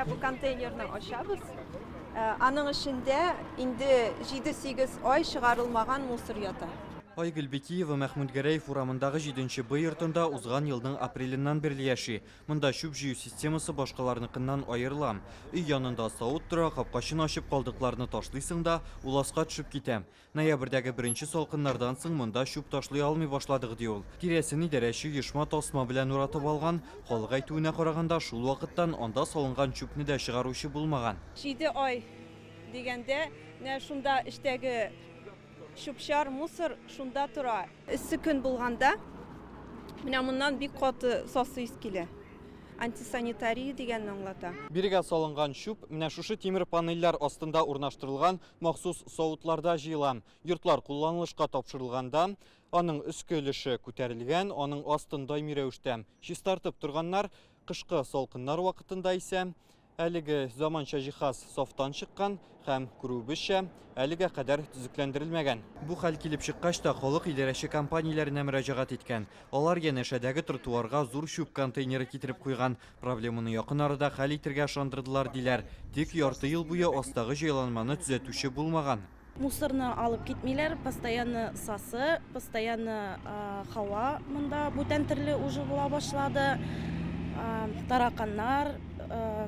Менә бу контейнерны ачабыз. Аның ішінде инде 7-8 ай шығарылмаған мусор ята. Айгүл Бекиева Мәхмүд Гәрәев урамындағы 7-нче Б йортында узган елның апреленнан бирле яши. Монда шүп җыю системасы башкаларныкыннан аерыла. Өй янында савыт тора, капкачын ачып калдыкларны ташлыйсың да, уласка төшеп китә. Ноябрьдәге беренче салкыннардан соң монда шүп ташлый алмый башладык ди ул. Тирәсен идарәче йышма тасма белән уратып алган. Халык әйтүенә караганда, шул вакыттан анда салынган шүпне дә чыгаручы булмаган. 7 ай дигәндә, менә шунда эштәге шүпшар, мусор шунда тора. Иссе көн булганда, менә моннан бик каты сасы ис килә. Антисанитария дигәнне аңлата. Биргә салынган шүп менә шушы тимер панельләр астында урнаштырылган махсус савытларда җыела. Йортлар кулланылышка тапшырылганда, аның өске өлеше күтәрелгән, аның астын даими рәвештә чистартып торганнар, кышкы салкыннар вакытында исә әлеге заманча җиһаз сафтан чыккан һәм күрүебезчә әлегә кадәр төзекләндерелмәгән. Бу хәл килеп чыккач та халык идарәче компанияләренә мөрәҗәгать иткән. Алар янәшәдәге тротуарга зур шүп контейнеры китереп куйган. Проблеманы якын арада хәл итәргә ышандырдылар диләр. Тик ярты ел буе астагы җайланманы төзәтүче булмаган. Мусорны алып китмиләр, постоянно сасы, постоянно һава монда бүтән төрле уже була башлады. Тараканнар,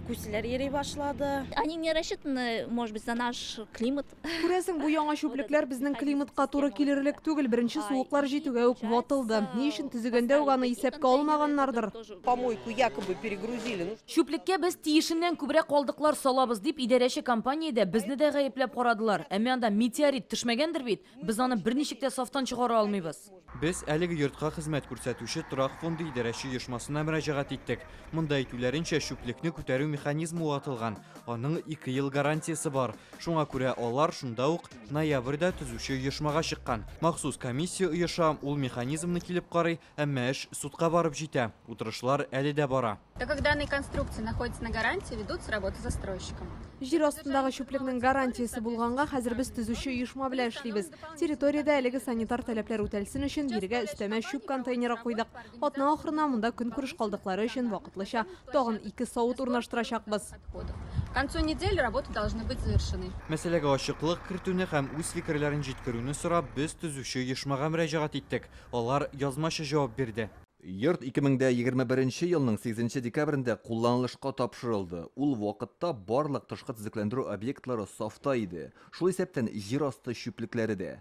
күселәр йөри башлады. Они не рассчитаны, может быть, за наш климат. Күрәсең, бу яңа шүплекләр безнең климатка туры килерлек түгел, беренче суыклар җитүгә үк ватылды. Ни өчен төзегәндә үк аны исәпкә алмаганнардыр. Помойку якобы перегрузили. Шүплеккә без тиешеннән күбрәк калдыклар салабыз дип идарәче компаниядә безне дә гаепләп карадылар. Әмма анда метеорит төшмәгәндер бит. Без аны берничек тә сафтан чыгара алмыйбыз. Без әлеге йортка хезмәт күрсәтүче торак фонды идарәче йышмасына мөрәҗәгать иттек. Монда әйтүләренчә шүплекне күтәрү механизмы ватылган. Аның 2 ел гарантиясе бар. Шуңа күрә алар шунда ук ноябрьдә төзүче йышмага чыккан. Махсус комиссия оеша ул механизмны килеп карый, әмма эш судка барып җитә. Утырышлар әле дә бара. Так как данные конструкции находятся на гарантии, ведутся работы с застройщиком. Җир астындагы шүплекнең гарантиясе булганга, хәзер без төзүче оешма белән эшлибез. Территориядә әлеге санитар таләпләр үтәлсен өчен биргә өстәмә шүп контейнеры куйдык. Атна ахырына монда көнкүреш калдыклары өчен вакытлыча тагын 2 савыт урнаштырачакбыз. К концу недели работы должны быть завершены. Мәсьәләгә ачыклык кертүне һәм үз фикерләрен җиткерүне сорап, без төзүче оешмага мөрәҗәгать иттек. Алар язмача җавап бирде. Йорт 2021 елның 8 декабрендә кулланылышка тапшырылды. Ул вакытта барлык тышкы төзекләндерү объектлары сафта иде. Шул исәптән җир асты шүплекләре дә.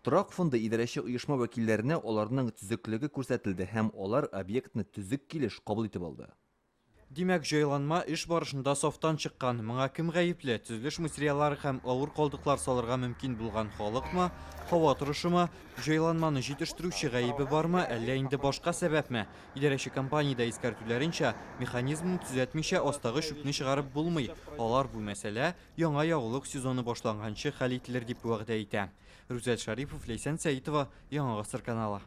Торак фонды идарәче оешма вәкилләренә аларның төзеклеге күрсәтелде һәм алар объектны төзек килеш кабул итеп алды. Димәк, җайланма эш барышында сафтан чыккан. Моңа кем гаепле? Төзелеш материаллары һәм авыр калдыклар салырга мөмкин булган халыкмы? Һава торышымы? Җайланманы җитештерүче гаебе бармы, әллә инде башка сәбәпме? Идарәче компаниядә искәртүләренчә, механизмны төзәтмичә астагы шүпне чыгарып булмый. Алар бу мәсьәлә яңа ягулык сезоны башланганчы хәл ителер дип вәгъдә итә. Рүзәт Шарипов, Ләйсән Сәитова, Яңа Гасыр каналы.